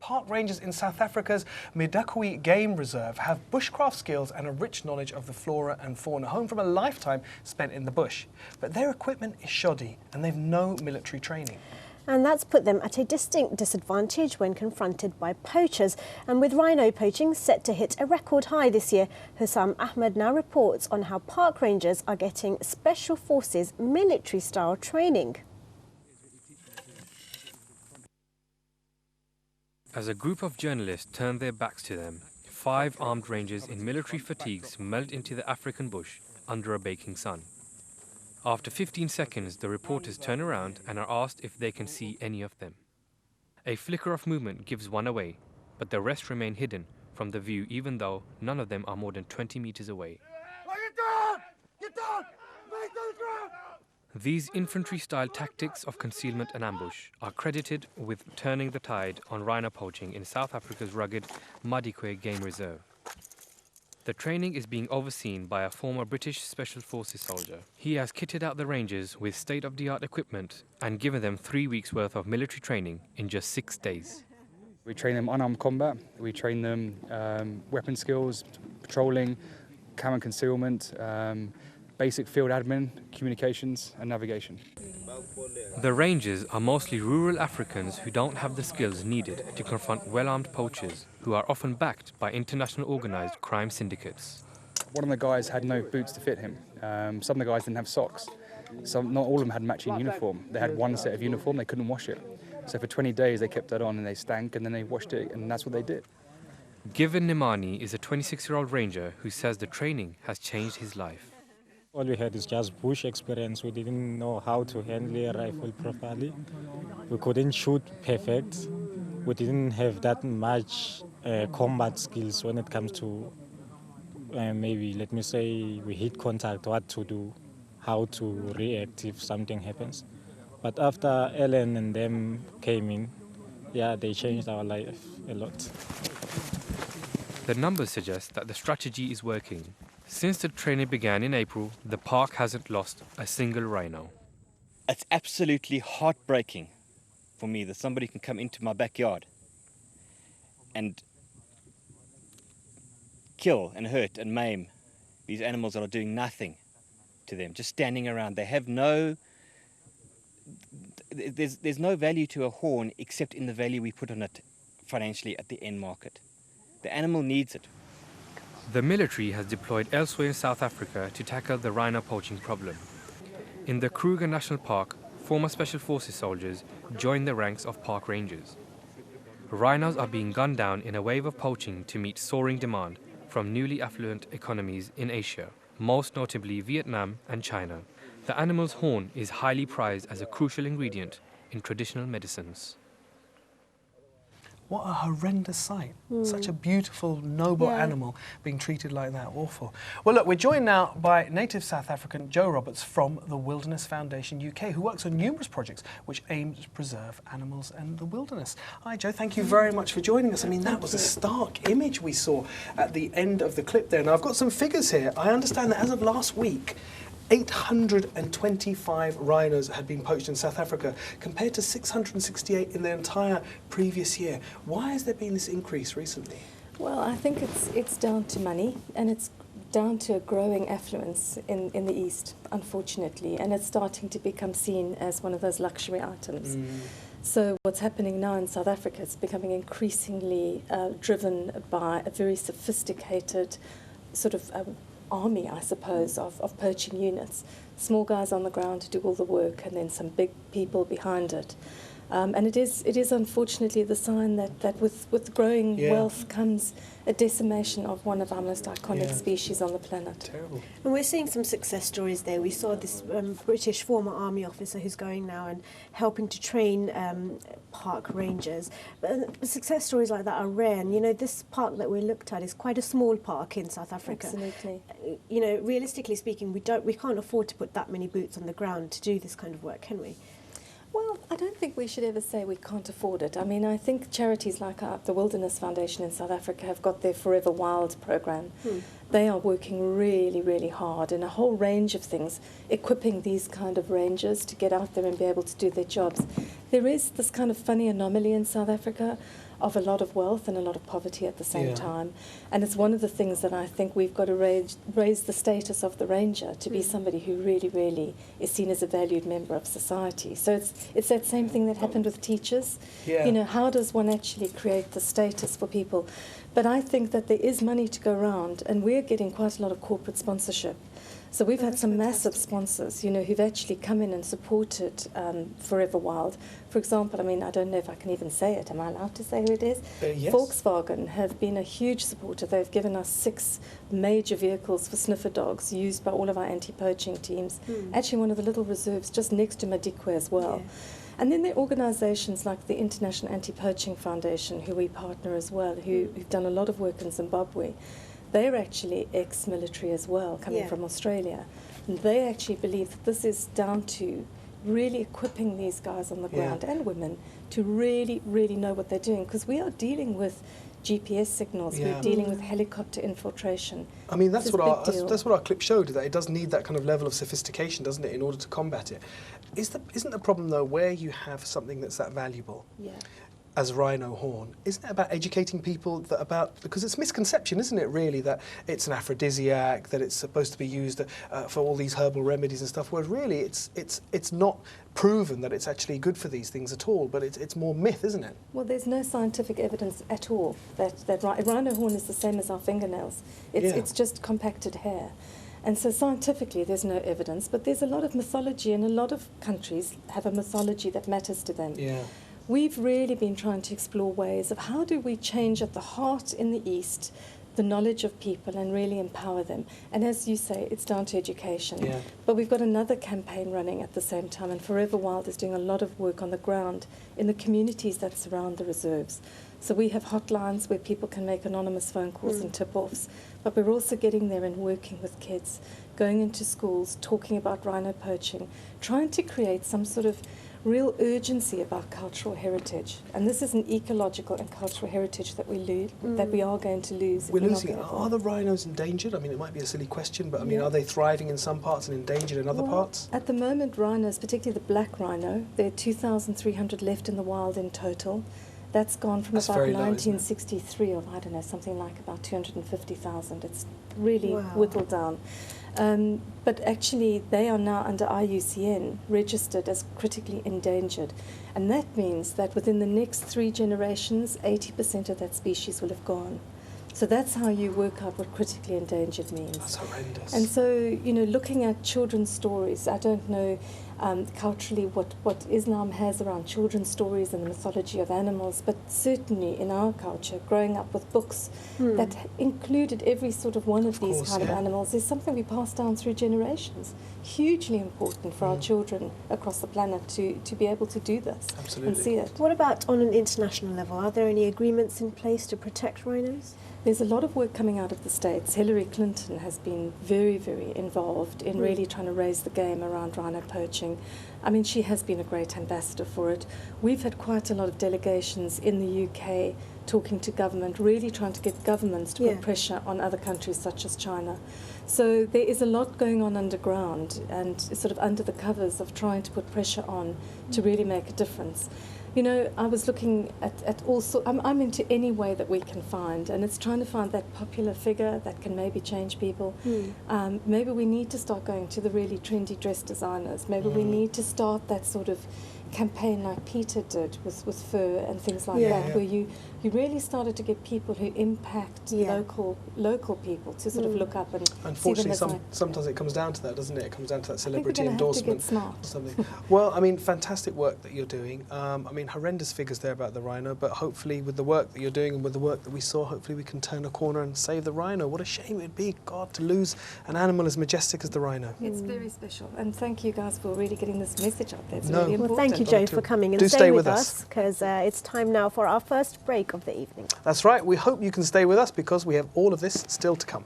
Park rangers in South Africa's Midakwi Game Reserve have bushcraft skills and a rich knowledge of the flora and fauna, home from a lifetime spent in the bush. But their equipment is shoddy and they've no military training. And that's put them at a distinct disadvantage when confronted by poachers. And with rhino poaching set to hit a record high this year, Hussam Ahmed now reports on how park rangers are getting Special Forces military-style training. As a group of journalists turn their backs to them, 5 armed rangers in military fatigues melt into the African bush under a baking sun. After 15 seconds, the reporters turn around and are asked if they can see any of them. A flicker of movement gives one away, but the rest remain hidden from the view even though none of them are more than 20 meters away. Get down! These infantry-style tactics of concealment and ambush are credited with turning the tide on rhino poaching in South Africa's rugged Madikwe Game Reserve. The training is being overseen by a former British Special Forces soldier. He has kitted out the rangers with state-of-the-art equipment and given them 3 weeks' worth of military training in just 6 days. We train them unarmed combat, we train them weapon skills, patrolling, camo concealment, basic field admin, communications and navigation. The rangers are mostly rural Africans who don't have the skills needed to confront well-armed poachers who are often backed by international organised crime syndicates. One of the guys had no boots to fit him. Some of the guys didn't have socks. Not all of them had matching uniform. They had one set of uniform, they couldn't wash it. So for 20 days they kept that on and they stank and then they washed it and that's what they did. Given Nemani is a 26-year-old ranger who says the training has changed his life. All we had is just bush experience. We didn't know how to handle a rifle properly. We couldn't shoot perfect. We didn't have that much combat skills when it comes to maybe, let me say, we hit contact, what to do, how to react if something happens. But after Ellen and them came in, yeah, they changed our life a lot. The numbers suggest that the strategy is working. Since the training began in April, the park hasn't lost a single rhino. It's absolutely heartbreaking for me that somebody can come into my backyard and kill and hurt and maim these animals that are doing nothing to them, just standing around. They have there's no value to a horn except in the value we put on it financially at the end market. The animal needs it. The military has deployed elsewhere in South Africa to tackle the rhino poaching problem. In the Kruger National Park, former Special Forces soldiers joined the ranks of park rangers. Rhinos are being gunned down in a wave of poaching to meet soaring demand from newly affluent economies in Asia, most notably Vietnam and China. The animal's horn is highly prized as a crucial ingredient in traditional medicines. What a horrendous sight. Such a beautiful, noble animal being treated like that. Awful. Well, look, we're joined now by native South African Joe Roberts from the Wilderness Foundation UK, who works on numerous projects which aim to preserve animals and the wilderness. Hi, Joe. Thank you very much for joining us. I mean, that was a stark image we saw at the end of the clip there. Now, I've got some figures here. I understand that as of last week, 825 rhinos had been poached in South Africa, compared to 668 in the entire previous year. Why has there been this increase recently? Well, I think it's down to money, and it's down to a growing affluence in the East, unfortunately, and it's starting to become seen as one of those luxury items. So what's happening now in South Africa is becoming increasingly driven by a very sophisticated sort of army, I suppose, of poaching units. Small guys on the ground to do all the work and then some big people behind it. And it is unfortunately the sign that with growing wealth comes a decimation of one of our most iconic species on the planet. Terrible. And we're seeing some success stories there. We saw this British former army officer who's going now and helping to train park rangers. But success stories like that are rare. And, you know, this park that we looked at is quite a small park in South Africa. Absolutely. You know, realistically speaking, we can't afford to put that many boots on the ground to do this kind of work, can we? Well, I don't think we should ever say we can't afford it. I mean, I think charities like the Wilderness Foundation in South Africa have got their Forever Wild program. They are working really, really hard in a whole range of things, equipping these kind of rangers to get out there and be able to do their jobs. There is this kind of funny anomaly in South Africa. of a lot of wealth and a lot of poverty at the same Yeah. time. And it's one of the things that I think we've got to raise the status of the ranger to be somebody who really, really is seen as a valued member of society. So it's that same thing that happened with teachers. Yeah. You know, how does one actually create the status for people? But I think that there is money to go around, and we're getting quite a lot of corporate sponsorship. So we've had some massive sponsors, you know, who've actually come in and supported Forever Wild. For example, I mean, I don't know if I can even say it. Am I allowed to say who it is? Yes. Volkswagen have been a huge supporter. They've given us 6 major vehicles for sniffer dogs used by all of our anti-poaching teams. Actually, one of the little reserves just next to Madikwe as well. Yeah. And then there are organisations like the International Anti-Poaching Foundation, who we partner as well, who've done a lot of work in Zimbabwe. They're actually ex-military as well, coming from Australia. And they actually believe that this is down to really equipping these guys on the ground and women to really, really know what they're doing. Because we are dealing with GPS signals, we're dealing with helicopter infiltration. I mean, This that's is what a big deal. that's what our clip showed, that it does need that kind of level of sophistication, doesn't it, in order to combat it. Isn't the problem, though, where you have something that's that valuable, as rhino horn, isn't it about educating people because it's misconception, isn't it, really, that it's an aphrodisiac, that it's supposed to be used for all these herbal remedies and stuff, whereas really it's not proven that it's actually good for these things at all, but it's more myth, isn't it? Well, there's no scientific evidence at all that rhino horn is the same as our fingernails. It's just compacted hair. And so scientifically there's no evidence, but there's a lot of mythology, and a lot of countries have a mythology that matters to them. Yeah. We've really been trying to explore ways of how do we change at the heart in the East the knowledge of people and really empower them. And as you say, it's down to education. Yeah. But we've got another campaign running at the same time, and Forever Wild is doing a lot of work on the ground in the communities that surround the reserves. So we have hotlines where people can make anonymous phone calls and tip-offs, but we're also getting there and working with kids, going into schools, talking about rhino poaching, trying to create some sort of real urgency about cultural heritage. And this is an ecological and cultural heritage that that we are going to lose. We're losing. Are the rhinos endangered? I mean, it might be a silly question, but I mean, are they thriving in some parts and endangered in other parts? At the moment, rhinos, particularly the black rhino, there are 2,300 left in the wild in total. That's gone from That's about very low, isn't it? 1963 of, I don't know, something like about 250,000. It's really Wow. whittled down. But actually, they are now under IUCN registered as critically endangered. And that means that within the next 3 generations, 80% of that species will have gone. So that's how you work out what critically endangered means. That's horrendous. And so, you know, looking at children's stories, I don't know culturally what Islam has around children's stories and the mythology of animals, but certainly in our culture, growing up with books that included every sort of one of these course, kind of yeah. animals is something we pass down through generations. Hugely important for our children across the planet to be able to do this Absolutely. and see it. What about on an international level? Are there any agreements in place to protect rhinos? There's a lot of work coming out of the States. Hillary Clinton has been very, very involved in really trying to raise the game around rhino poaching. I mean, she has been a great ambassador for it. We've had quite a lot of delegations in the UK talking to government, really trying to get governments to put pressure on other countries such as China. So there is a lot going on underground and sort of under the covers of trying to put pressure on to really make a difference. You know, I was looking at all sorts. I'm into any way that we can find, and it's trying to find that popular figure that can maybe change people. Maybe we need to start going to the really trendy dress designers. Maybe we need to start that sort of campaign like Peter did with fur and things like that, where you really started to get people who impact local people to sort of look up and Unfortunately, see them as sometimes it comes down to that, doesn't it? It comes down to that I think we're celebrity gonna endorsement have to get smart. or something. Well, I mean, fantastic work that you're doing. I mean, horrendous figures there about the rhino, but hopefully with the work that you're doing and with the work that we saw, hopefully we can turn a corner and save the rhino. What a shame it'd be, God, to lose an animal as majestic as the rhino. It's very special, and thank you guys for really getting this message out there. It's No. really Well, important. thank you, Jo, for coming and Do stay stay with with us, because it's time now for our first break of the evening. That's right. We hope you can stay with us because we have all of this still to come.